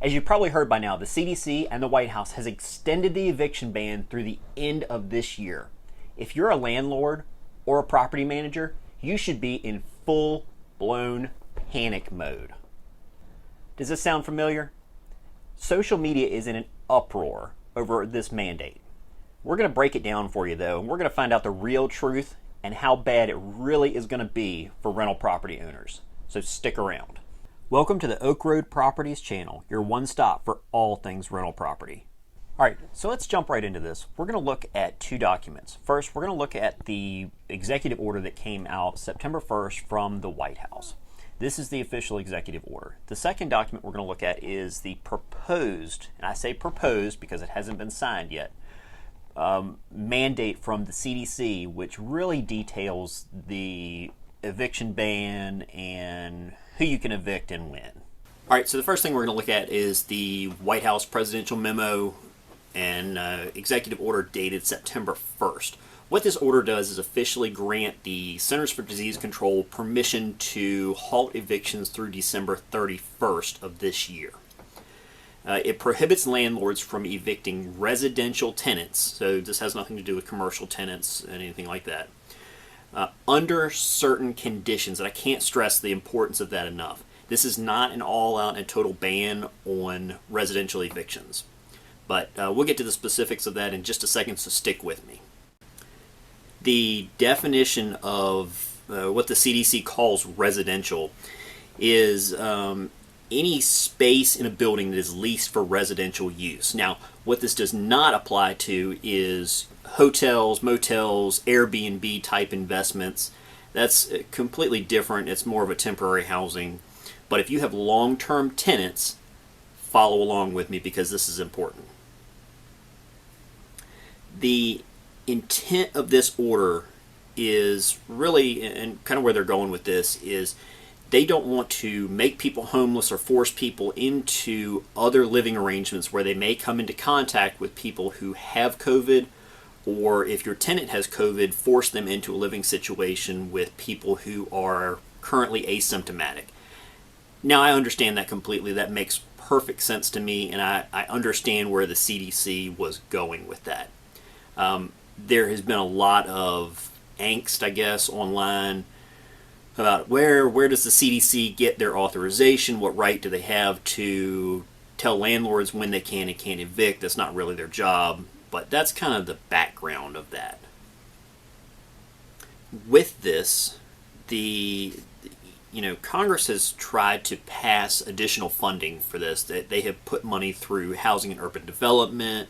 As you've probably heard by now, the CDC and the White House has extended the eviction ban through the end of this year. If you're a landlord or a property manager, you should be in full-blown panic mode. Does this sound familiar? Social media is in an uproar over this mandate. We're going to break it down for you though, and we're going to find out the real truth and how bad it really is going to be for rental property owners. So stick around. Welcome to the Oak Road Properties channel, your one stop for all things rental property. All right, so let's jump right into this. We're going to look at two documents. First, we're going to look at the executive order that came out September 1st from the White House. This is the official executive order. The second document we're going to look at is the proposed, and I say proposed because it hasn't been signed yet, mandate from the CDC, which really details the eviction ban and who you can evict and when. All right, so the first thing we're going to look at is the White House presidential memo and executive order dated September 1st. What this order does is officially grant the Centers for Disease Control permission to halt evictions through December 31st of this year. It prohibits landlords from evicting residential tenants, so this has nothing to do with commercial tenants and anything like that, under certain conditions, and I can't stress the importance of that enough. This is not an all-out and total ban on residential evictions, but we'll get to the specifics of that in just a second, so stick with me. The definition of what the CDC calls residential is any space in a building that is leased for residential use. Now, what this does not apply to is hotels, motels, Airbnb type investments. That's completely different. It's more of a temporary housing. But if you have long-term tenants, follow along with me because this is important. The intent of this order is really, and kind of where they're going with this, is they don't want to make people homeless or force people into other living arrangements where they may come into contact with people who have COVID, or if your tenant has COVID, force them into a living situation with people who are currently asymptomatic. Now, I understand that completely. That makes perfect sense to me, and I understand where the CDC was going with that. There has been a lot of angst, I guess, online about where does the CDC get their authorization? What right do they have to tell landlords when they can and can't evict? That's not really their job, but that's kind of the background of that. With this, Congress has tried to pass additional funding for this. They have put money through Housing and Urban Development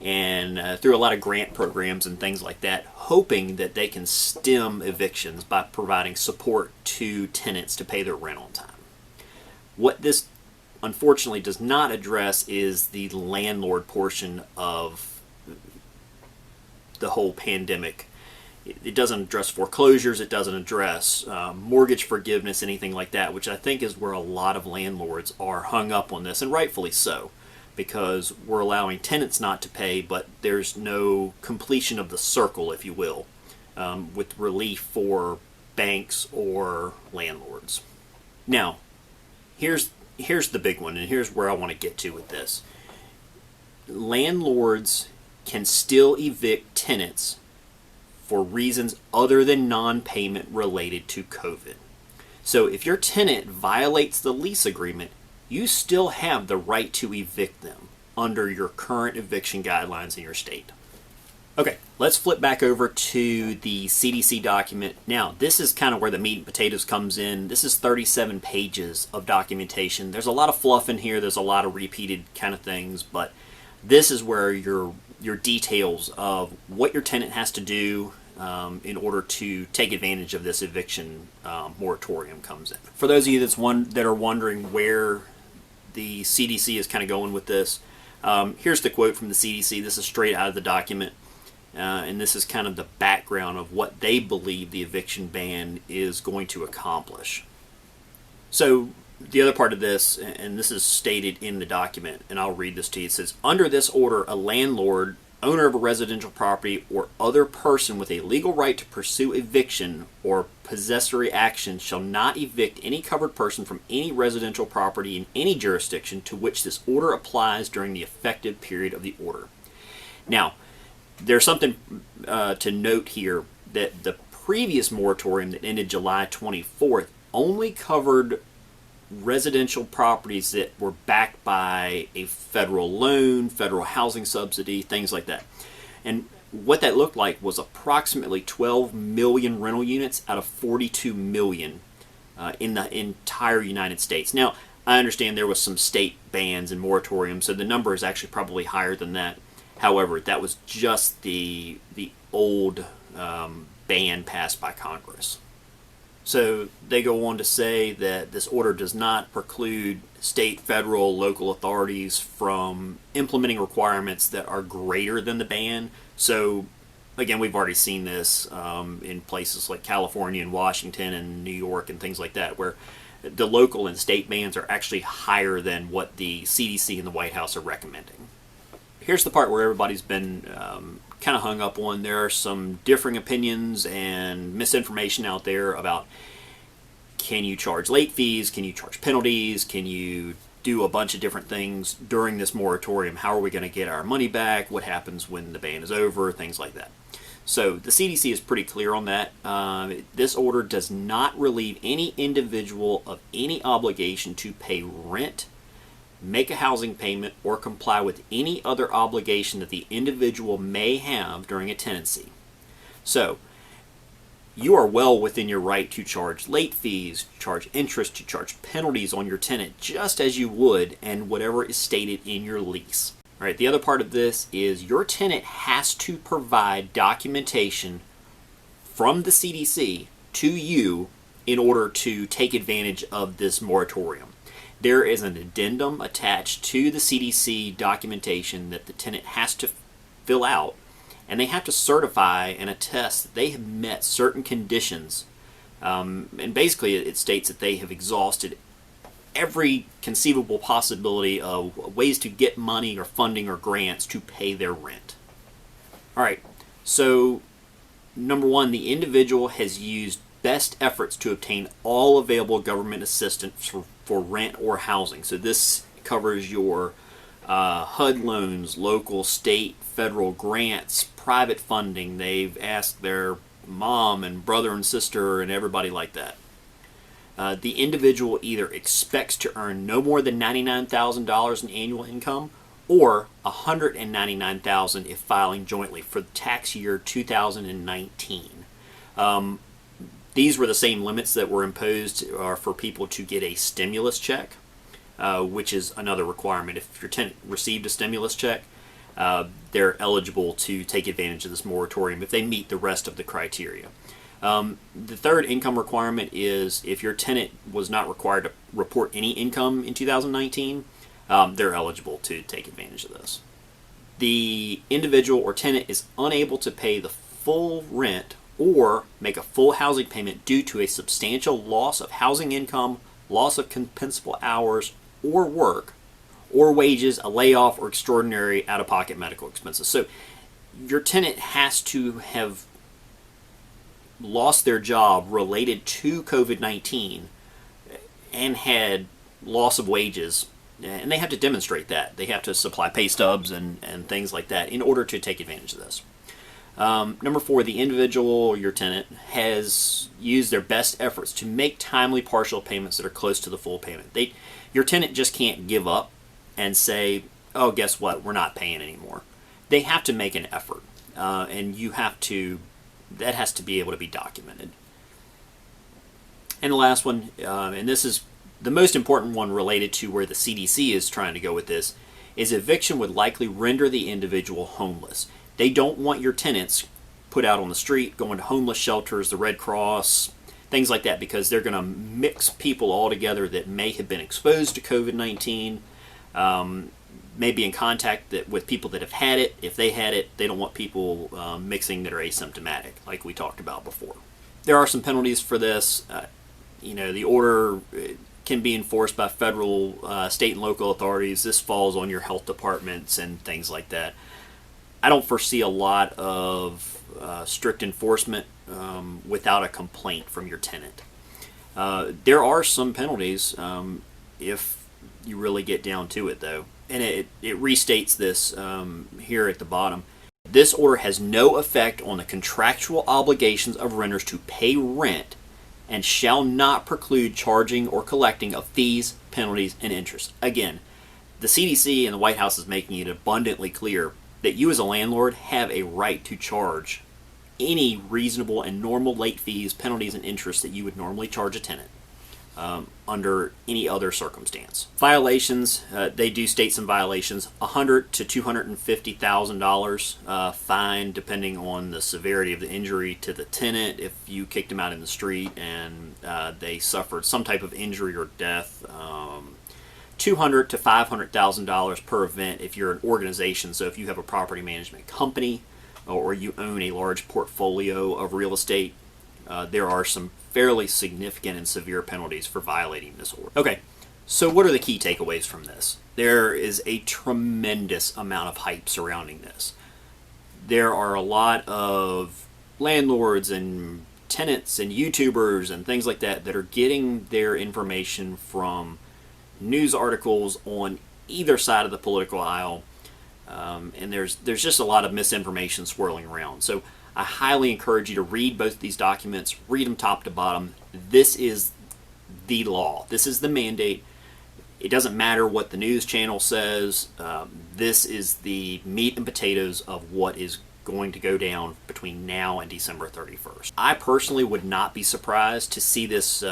and through a lot of grant programs and things like that, hoping that they can stem evictions by providing support to tenants to pay their rent on time. What this unfortunately does not address is the landlord portion of the whole pandemic. It doesn't address foreclosures, it doesn't address mortgage forgiveness, anything like that, which I think is where a lot of landlords are hung up on this, and rightfully so, because we're allowing tenants not to pay, but there's no completion of the circle, if you will, with relief for banks or landlords. Now, here's the big one, and here's where I want to get to with this. Landlords can still evict tenants for reasons other than non-payment related to COVID. So if your tenant violates the lease agreement, you still have the right to evict them under your current eviction guidelines in your state. Okay, let's flip back over to the CDC document. Now, this is kind of where the meat and potatoes comes in. This is 37 pages of documentation. There's a lot of fluff in here. There's a lot of repeated kind of things, but this is where your details of what your tenant has to do in order to take advantage of this eviction moratorium comes in. For those of you that are wondering where the CDC is kind of going with this, here's the quote from the CDC. This is straight out of the document, and this is kind of the background of what they believe the eviction ban is going to accomplish. So the other part of this, and this is stated in the document, and I'll read this to you. It says, under this order, a landlord owner of a residential property or other person with a legal right to pursue eviction or possessory action shall not evict any covered person from any residential property in any jurisdiction to which this order applies during the effective period of the order. Now, there's something to note here, that the previous moratorium that ended July 24th only covered residential properties that were backed by a federal loan, federal housing subsidy, things like that. And what that looked like was approximately 12 million rental units out of 42 million in the entire United States. Now, I understand there was some state bans and moratoriums, so the number is actually probably higher than that. However, that was just the old ban passed by Congress. So they go on to say that this order does not preclude state, federal, local authorities from implementing requirements that are greater than the ban. So again, we've already seen this in places like California and Washington and New York and things like that, where the local and state bans are actually higher than what the CDC and the White House are recommending. Here's the part where everybody's been kind of hung up on. There are some differing opinions and misinformation out there about, can you charge late fees, can you charge penalties, can you do a bunch of different things during this moratorium, how are we going to get our money back, what happens when the ban is over, things like that. So the CDC is pretty clear on that. This order does not relieve any individual of any obligation to pay rent, make a housing payment, or comply with any other obligation that the individual may have during a tenancy. So, you are well within your right to charge late fees, charge interest, to charge penalties on your tenant, just as you would and whatever is stated in your lease. All right, the other part of this is your tenant has to provide documentation from the CDC to you in order to take advantage of this moratorium. There is an addendum attached to the CDC documentation that the tenant has to fill out, and they have to certify and attest that they have met certain conditions. And basically it states that they have exhausted every conceivable possibility of ways to get money or funding or grants to pay their rent. All right, so number one, the individual has used best efforts to obtain all available government assistance for rent or housing. So this covers your HUD loans, local, state, federal grants, private funding. They've asked their mom and brother and sister and everybody like that. The individual either expects to earn no more than $99,000 in annual income or $199,000 if filing jointly for the tax year 2019. These were the same limits that were imposed for people to get a stimulus check, which is another requirement. If your tenant received a stimulus check, they're eligible to take advantage of this moratorium if they meet the rest of the criteria. The third income requirement is if your tenant was not required to report any income in 2019, they're eligible to take advantage of this. The individual or tenant is unable to pay the full rent or make a full housing payment due to a substantial loss of housing income, loss of compensable hours or work, or wages, a layoff, or extraordinary out-of-pocket medical expenses. So your tenant has to have lost their job related to COVID-19 and had loss of wages, and they have to demonstrate that. They have to supply pay stubs and things like that in order to take advantage of this. Number four, the individual or your tenant has used their best efforts to make timely partial payments that are close to the full payment. Your tenant just can't give up and say, oh, guess what, we're not paying anymore. They have to make an effort, and that has to be able to be documented. And the last one, and this is the most important one related to where the CDC is trying to go with this, is eviction would likely render the individual homeless. They don't want your tenants put out on the street, going to homeless shelters, the Red Cross, things like that, because they're going to mix people all together that may have been exposed to COVID-19, may be in contact with people that have had it. If they had it, they don't want people mixing that are asymptomatic, like we talked about before. There are some penalties for this. The order can be enforced by federal, state, and local authorities. This falls on your health departments and things like that. I don't foresee a lot of strict enforcement without a complaint from your tenant. There are some penalties if you really get down to it, though. And it restates this here at the bottom. This order has no effect on the contractual obligations of renters to pay rent and shall not preclude charging or collecting of fees, penalties, and interest. Again, the CDC and the White House is making it abundantly clear that you as a landlord have a right to charge any reasonable and normal late fees, penalties, and interest that you would normally charge a tenant under any other circumstance. Violations, they do state some violations: $100,000 to $250,000 fine, depending on the severity of the injury to the tenant. If you kicked them out in the street and they suffered some type of injury or death, $200,000 to $500,000 per event if you're an organization. So if you have a property management company or you own a large portfolio of real estate, there are some fairly significant and severe penalties for violating this order. Okay, so what are the key takeaways from this? There is a tremendous amount of hype surrounding this. There are a lot of landlords and tenants and YouTubers and things like that that are getting their information from news articles on either side of the political aisle, and there's just a lot of misinformation swirling around. So I highly encourage you to read both these documents, read them top to bottom. This is the law. This is the mandate. It doesn't matter what the news channel says. This is the meat and potatoes of what is going to go down between now and December 31st. I personally would not be surprised to see this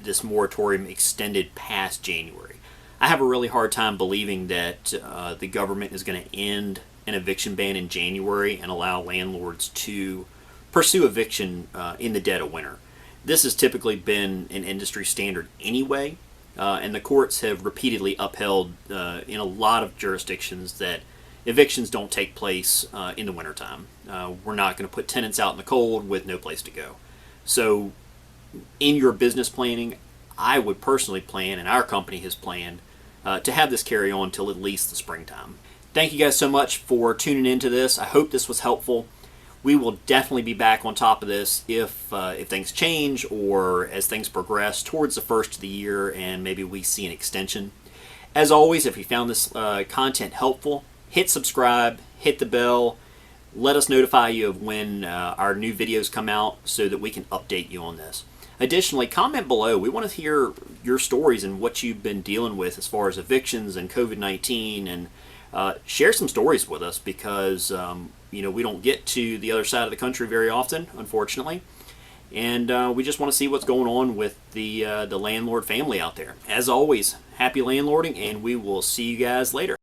this moratorium extended past January. I have a really hard time believing that the government is going to end an eviction ban in January and allow landlords to pursue eviction in the dead of winter. This has typically been an industry standard anyway, and the courts have repeatedly upheld in a lot of jurisdictions that evictions don't take place in the wintertime. We're not going to put tenants out in the cold with no place to go. So in your business planning, I would personally plan, and our company has planned, to have this carry on till at least the springtime. Thank you guys so much for tuning into this. I hope this was helpful. We will definitely be back on top of this if things change or as things progress towards the first of the year and maybe we see an extension. As always, if you found this content helpful, hit subscribe, hit the bell, let us notify you of when our new videos come out so that we can update you on this. Additionally, comment below. We want to hear your stories and what you've been dealing with as far as evictions and COVID-19, and share some stories with us because you know, we don't get to the other side of the country very often, unfortunately, and we just want to see what's going on with the landlord family out there. As always, happy landlording, and we will see you guys later.